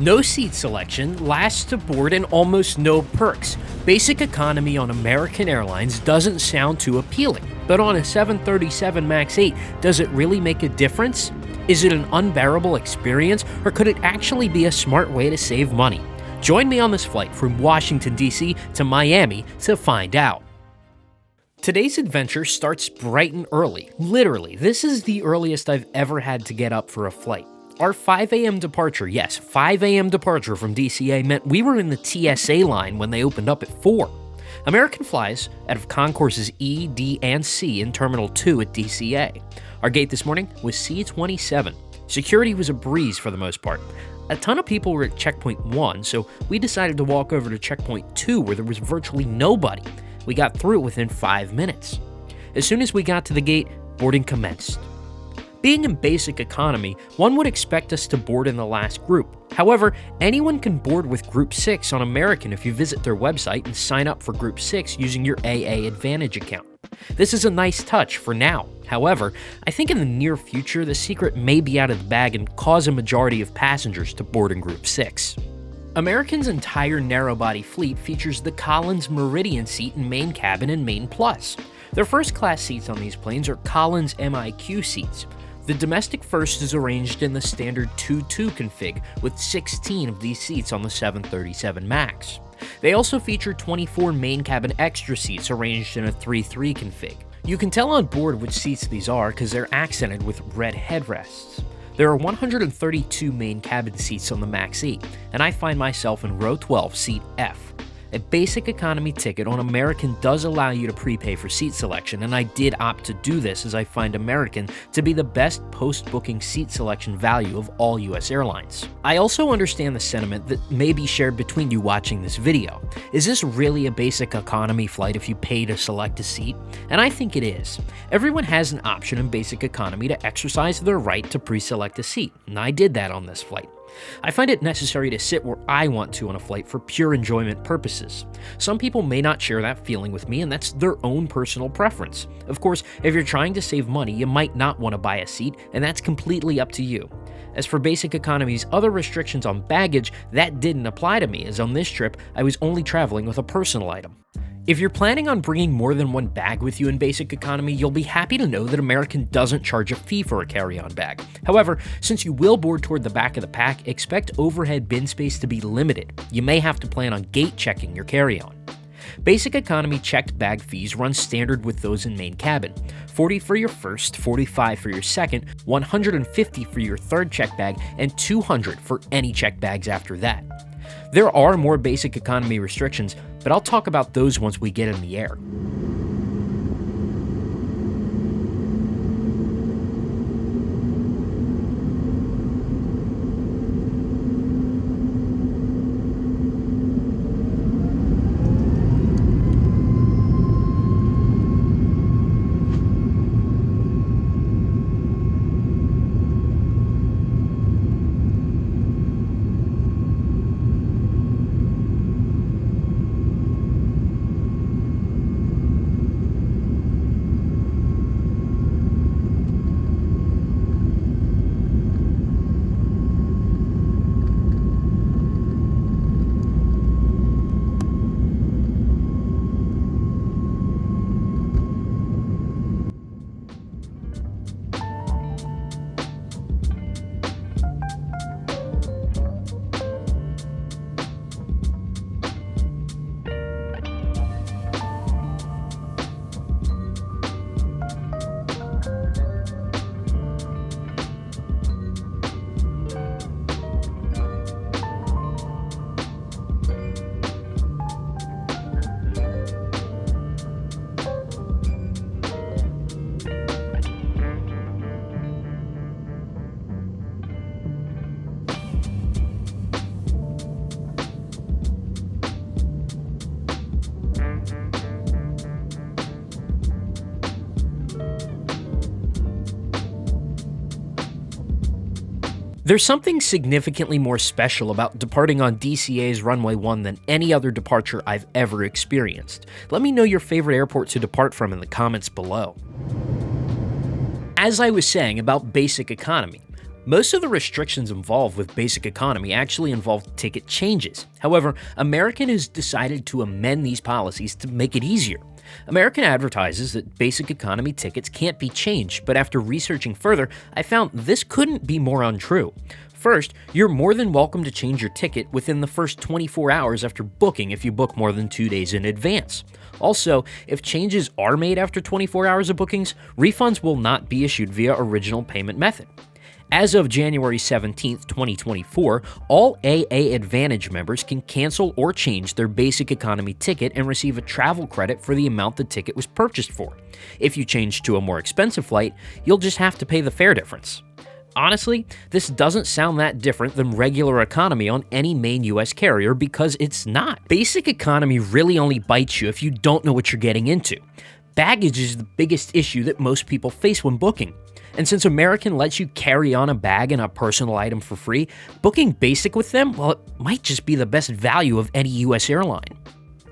No seat selection, last to board, and almost no perks. Basic economy on American Airlines doesn't sound too appealing, but on a 737 MAX 8, does it really make a difference? Is it an unbearable experience, or could it actually be a smart way to save money? Join me on this flight from Washington, D.C. to Miami to find out. Today's adventure starts bright and early. Literally, this is the earliest I've ever had to get up for a flight. Our 5 a.m. departure, yes, 5 a.m. departure from DCA meant we were in the TSA line when they opened up at 4. American flies out of concourses E, D, and C in Terminal 2 at DCA. Our gate this morning was C27. Security was a breeze for the most part. A ton of people were at Checkpoint 1, so we decided to walk over to Checkpoint 2 where there was virtually nobody. We got through it within 5 minutes. As soon as we got to the gate, boarding commenced. Being in basic economy, one would expect us to board in the last group. However, anyone can board with Group 6 on American if you visit their website and sign up for Group 6 using your AA Advantage account. This is a nice touch for now. However, I think in the near future, the secret may be out of the bag and cause a majority of passengers to board in Group 6. American's entire narrow-body fleet features the Collins Meridian seat in Main Cabin and Main Plus. Their first-class seats on these planes are Collins MIQ seats. The domestic first is arranged in the standard 2-2 config, with 16 of these seats on the 737 MAX. They also feature 24 main cabin extra seats arranged in a 3-3 config. You can tell on board which seats these are because they're accented with red headrests. There are 132 main cabin seats on the MAX 8, and I find myself in row 12, seat F. A basic economy ticket on American does allow you to prepay for seat selection, and I did opt to do this as I find American to be the best post-booking seat selection value of all US airlines. I also understand the sentiment that may be shared between you watching this video. Is this really a basic economy flight if you pay to select a seat? And I think it is. Everyone has an option in basic economy to exercise their right to pre-select a seat, and I did that on this flight. I find it necessary to sit where I want to on a flight for pure enjoyment purposes. Some people may not share that feeling with me, and that's their own personal preference. Of course, if you're trying to save money, you might not want to buy a seat, and that's completely up to you. As for basic economy's other restrictions on baggage, that didn't apply to me, as on this trip, I was only traveling with a personal item. If you're planning on bringing more than one bag with you in basic economy, you'll be happy to know that American doesn't charge a fee for a carry-on bag. However, since you will board toward the back of the pack, expect overhead bin space to be limited. You may have to plan on gate checking your carry-on. Basic economy checked bag fees run standard with those in main cabin. $40 for your first, $45 for your second, $150 for your third check bag, and $200 for any check bags after that. There are more basic economy restrictions, but I'll talk about those once we get in the air. There's something significantly more special about departing on DCA's Runway 1 than any other departure I've ever experienced. Let me know your favorite airport to depart from in the comments below. As I was saying about basic economy, Most of the restrictions involved with Basic Economy actually involve ticket changes. However, American has decided to amend these policies to make it easier. American advertises that Basic Economy tickets can't be changed, but after researching further, I found this couldn't be more untrue. First, you're more than welcome to change your ticket within the first 24 hours after booking if you book more than 2 days in advance. Also, if changes are made after 24 hours of bookings, refunds will not be issued via original payment method. As of January 17, 2024, all AA Advantage members can cancel or change their Basic Economy ticket and receive a travel credit for the amount the ticket was purchased for. If you change to a more expensive flight, you'll just have to pay the fare difference. Honestly, this doesn't sound that different than regular economy on any main US carrier because it's not. Basic Economy really only bites you if you don't know what you're getting into. Baggage is the biggest issue that most people face when booking. And since American lets you carry on a bag and a personal item for free, booking Basic with them, well, it might just be the best value of any US airline.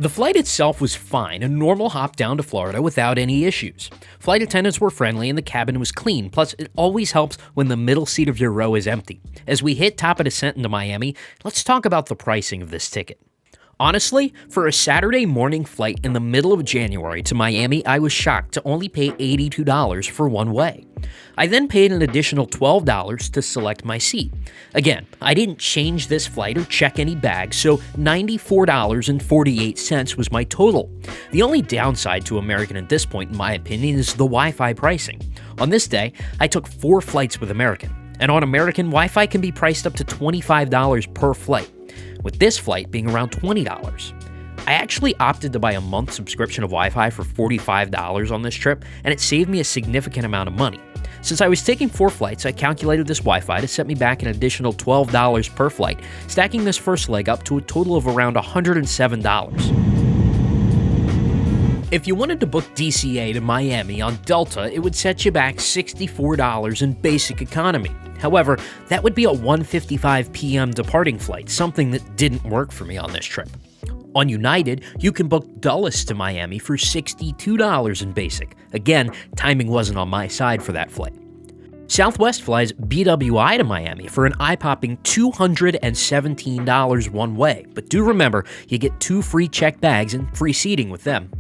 The flight itself was fine, a normal hop down to Florida without any issues. Flight attendants were friendly and the cabin was clean, plus it always helps when the middle seat of your row is empty. As we hit top of descent into Miami, let's talk about the pricing of this ticket. Honestly, for a Saturday morning flight in the middle of January to Miami, I was shocked to only pay $82 for one way. I then paid an additional $12 to select my seat. Again, I didn't change this flight or check any bags, so $94.48 was my total. The only downside to American at this point, in my opinion, is the Wi-Fi pricing. On this day, I took 4 flights with American, and on American, Wi-Fi can be priced up to $25 per flight, with this flight being around $20. I actually opted to buy a month subscription of Wi-Fi for $45 on this trip, and it saved me a significant amount of money. Since I was taking 4 flights, I calculated this Wi-Fi to set me back an additional $12 per flight, stacking this first leg up to a total of around $107. If you wanted to book DCA to Miami on Delta, it would set you back $64 in Basic Economy. However, that would be a 1:55 p.m. departing flight, something that didn't work for me on this trip. On United, you can book Dulles to Miami for $62 in Basic. Again, timing wasn't on my side for that flight. Southwest flies BWI to Miami for an eye-popping $217 one way, but do remember, you get 2 free checked bags and free seating with them.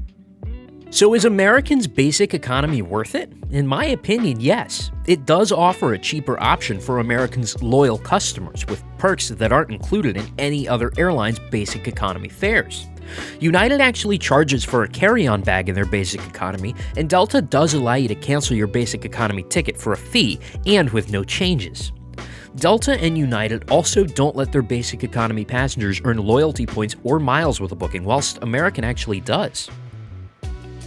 So is American's Basic Economy worth it? In my opinion, yes. It does offer a cheaper option for American's loyal customers with perks that aren't included in any other airline's Basic Economy fares. United actually charges for a carry-on bag in their Basic Economy, and Delta does allow you to cancel your Basic Economy ticket for a fee and with no changes. Delta and United also don't let their Basic Economy passengers earn loyalty points or miles with a booking, whilst American actually does.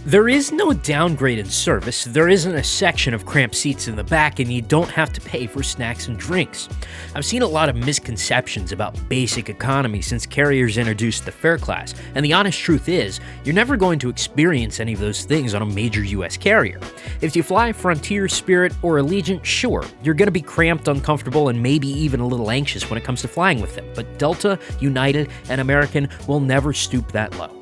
There is no downgrade in service, there isn't a section of cramped seats in the back, and you don't have to pay for snacks and drinks. I've seen a lot of misconceptions about Basic Economy since carriers introduced the fare class, and the honest truth is, you're never going to experience any of those things on a major US carrier. If you fly Frontier, Spirit, or Allegiant, sure, you're going to be cramped, uncomfortable, and maybe even a little anxious when it comes to flying with them, but Delta, United, and American will never stoop that low.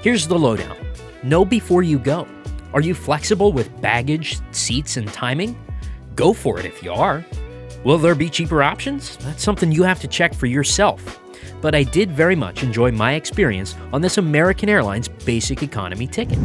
Here's the lowdown. Know before you go. Are you flexible with baggage, seats, and timing? Go for it if you are. Will there be cheaper options? That's something you have to check for yourself. But I did very much enjoy my experience on this American Airlines Basic Economy ticket.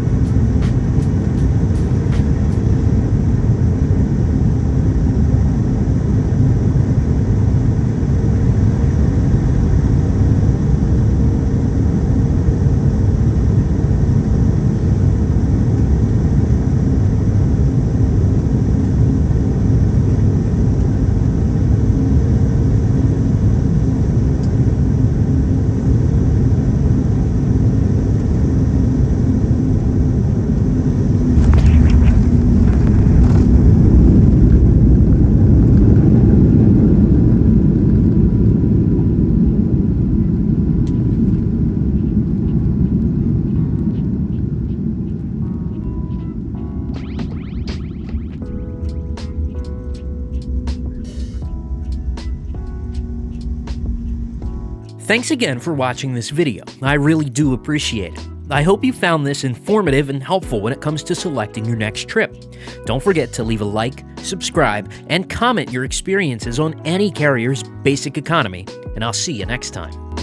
Thanks again for watching this video. I really do appreciate it. I hope you found this informative and helpful when it comes to selecting your next trip. Don't forget to leave a like, subscribe, and comment your experiences on any carrier's Basic Economy, and I'll see you next time.